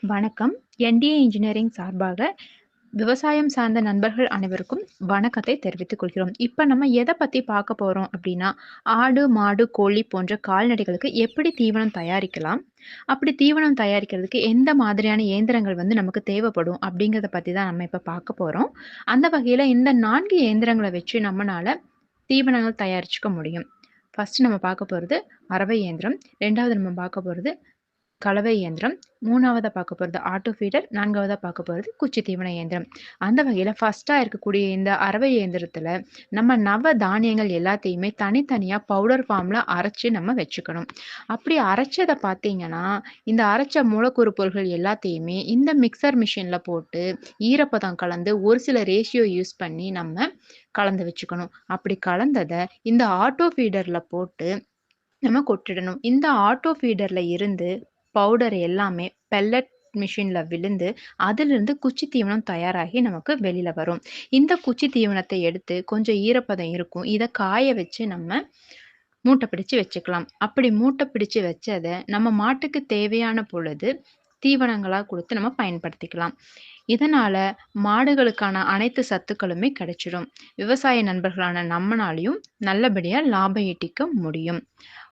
வணக்கம். NDA engineering சார்பாக விவசாயம் சார்ந்த நண்பர்கள் அனைவருக்கும் வணக்கத்தை தெரிவித்துக் கொள்கிறோம். இப்ப நம்ம எத பத்தி பார்க்க போறோம் அப்படின்னா, ஆடு, மாடு, கோழி போன்ற கால்நடைகளுக்கு எப்படி தீவனம் தயாரிக்கலாம்? அப்படி தீவனம் தயாரிக்கிறதுக்கு எந்த மாதிரியான இயந்திரங்கள் நமக்கு தேவைப்படும்? அப்படிங்கிறத பத்தி தான் நம்ம இப்ப பார்க்க போறோம். அந்த வகையில இந்த 4 இயந்திரங்கள வச்சு நம்மனால தீவனங்கள் தயாரிச்சுக்க முடியும். ஃபர்ஸ்ட் நம்ம பார்க்க போறது அரவை இயந்திரம். 2வது நம்ம பார்க்க போறது கலவை இயந்திரம். 3வதா பார்க்க போறது ஆட்டோ ஃபீடர். 4வதா பார்க்க போறது குச்சி தீவன இயந்திரம். அந்த வகையில ஃபர்ஸ்ட்டா இருக்கக்கூடிய இந்த அரவை இயந்திரத்துல, நம்ம நவ தானியங்கள் எல்லாத்தையுமே தனித்தனியா பவுடர் ஃபார்ம்ல அரைச்சு நம்ம வச்சுக்கணும். அப்படி அரைச்சத பார்த்தீங்கன்னா, இந்த அரைச்ச மூலக்கூறு பொருட்கள் எல்லாத்தையுமே இந்த மிக்ஸர் மிஷின்ல போட்டு, ஈரப்பதம் கலந்து ஒரு சில ரேஷியோ யூஸ் பண்ணி நம்ம கலந்து வச்சுக்கணும். அப்படி கலந்தத இந்த ஆட்டோ ஃபீடர்ல போட்டு நம்ம கொட்டிடணும். இந்த ஆட்டோ ஃபீடர்ல இருந்து பவுடர் எல்லாமே பெல்லட் மிஷின்ல விழுந்து, அதிலிருந்து குச்சி தீவனம் தயாராகி நமக்கு வெளில வரும். இந்த குச்சி தீவனத்தை எடுத்து கொஞ்சம் ஈரப்பதம் இருக்கும். இத காய வச்சு நம்ம மூட்டை பிடிச்சு வச்சுக்கலாம். அப்படி மூட்டை பிடிச்சு வச்சத நம்ம மாட்டுக்கு தேவையான பொழுது தீவனங்களா குடுத்து நம்ம பயன்படுத்திக்கலாம். இதனால மாடுகளுக்கான அனைத்து சத்துக்களுமே கிடைச்சிடும். விவசாய நண்பர்களான நம்மனாலயும் நல்லபடியா லாபம் ஈட்டிக்க முடியும்.